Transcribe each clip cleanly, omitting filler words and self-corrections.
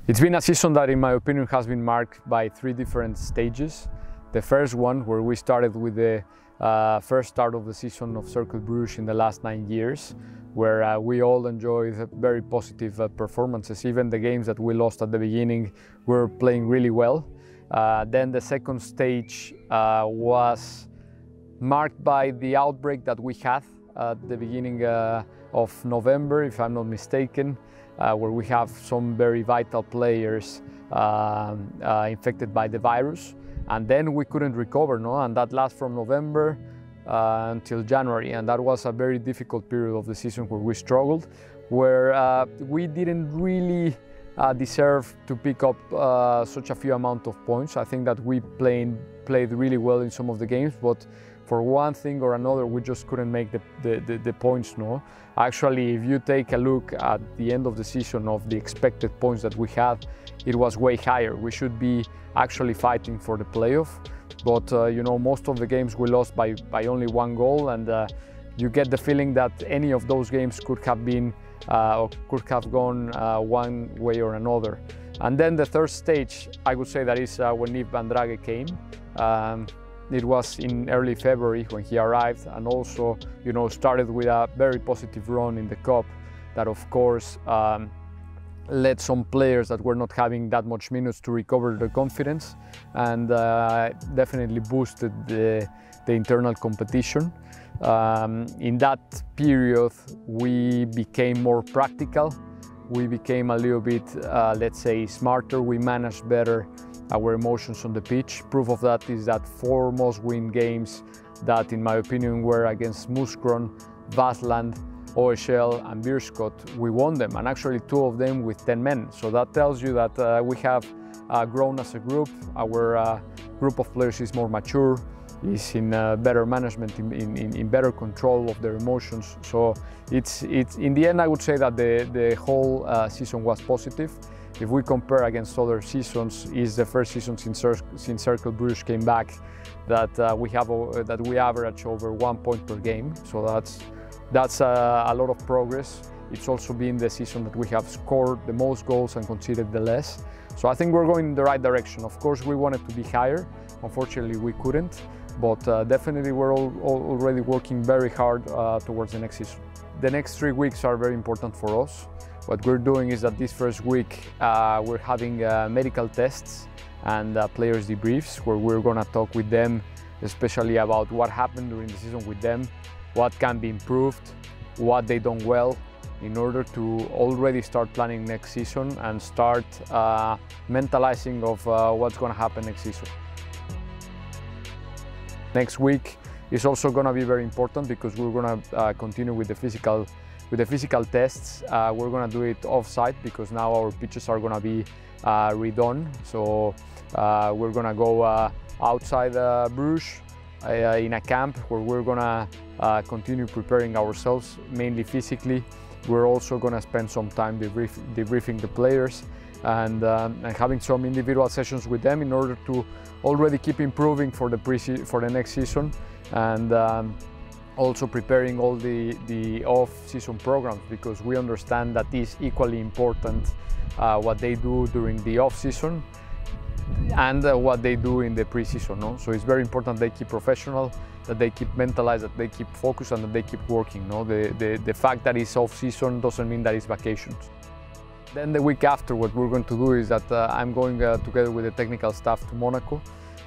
It's been a season that, in my opinion, has been marked by three different stages. The first one, where we started with the first start of the season of Cercle Bruges in the last 9 years, where we all enjoyed very positive performances. Even the games that we lost at the beginning were playing really well. Then the second stage was marked by the outbreak that we had at the beginning of November, if I'm not mistaken, where we have some very vital players infected by the virus. And then we couldn't recover, no? And that lasted from November until January, and that was a very difficult period of the season where we struggled, where we didn't really deserve to pick up such a few amount of points. I think that we played really well in some of the games, but for one thing or another, we just couldn't make the points, no? Actually, if you take a look at the end of the season of the expected points that we had, it was way higher. We should be actually fighting for the playoff, but you know, most of the games we lost by only 1 goal, and you get the feeling that any of those games could have been or could have gone one way or another. And then the third stage, I would say, that is when Yves Van Draghe came. It was in early February when he arrived, and also, you know, started with a very positive run in the cup that, of course, led some players that were not having that much minutes to recover their confidence, and definitely boosted the internal competition. In that period, we became more practical. We became a little bit, let's say, smarter. We managed better our emotions on the pitch. Proof of that is that 4 must-win games that, in my opinion, were against Mouscron, Vaasland, OHL and Beerschot, we won them, and actually 2 of them with 10 men. So that tells you that we have grown as a group. Our group of players is more mature, is in better management, in better control of their emotions. So it's in the end, I would say that the whole season was positive. If we compare against other seasons, it's the first season since Cercle Bruges came back that we average over 1 point per game. So that's a lot of progress. It's also been the season that we have scored the most goals and conceded the less. So I think we're going in the right direction. Of course, we wanted to be higher. Unfortunately, we couldn't. But definitely we're already working very hard towards the next season. The next 3 weeks are very important for us. What we're doing is that this first week we're having medical tests and players debriefs, where we're going to talk with them, especially about what happened during the season with them, what can be improved, what they done well, in order to already start planning next season and start mentalizing of what's going to happen next season. Next week is also going to be very important because we're going to continue with the physical tests. We're going to do it off-site because now our pitches are going to be redone. So we're going to go outside Bruges in a camp where we're going to continue preparing ourselves, mainly physically. We're also going to spend some time debriefing the players and having some individual sessions with them in order to already keep improving for the next season, and also preparing all the off-season programs, because we understand that it's equally important what they do during the off-season and what they do in the pre-season. No? So it's very important they keep professional, that they keep mentalized, that they keep focused, and that they keep working. No? The fact that it's off-season doesn't mean that it's vacations. Then the week after, what we're going to do is that I'm going together with the technical staff to Monaco,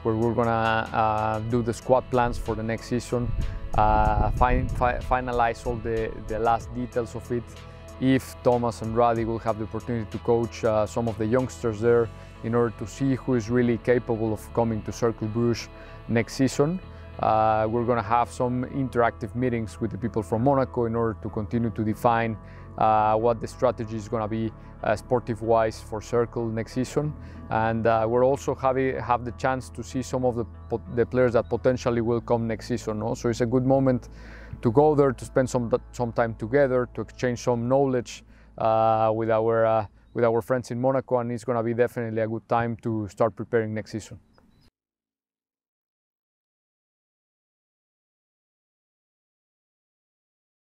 where we're going to do the squad plans for the next season, finalize all the last details of it. If Thomas and Radi will have the opportunity to coach some of the youngsters there in order to see who is really capable of coming to Cercle Bruges next season. We're going to have some interactive meetings with the people from Monaco in order to continue to define what the strategy is going to be sportive-wise for Cercle next season. And we're also have the chance to see some of the players that potentially will come next season. No? So it's a good moment to go there, to spend some time together, to exchange some knowledge with our friends in Monaco, and it's going to be definitely a good time to start preparing next season.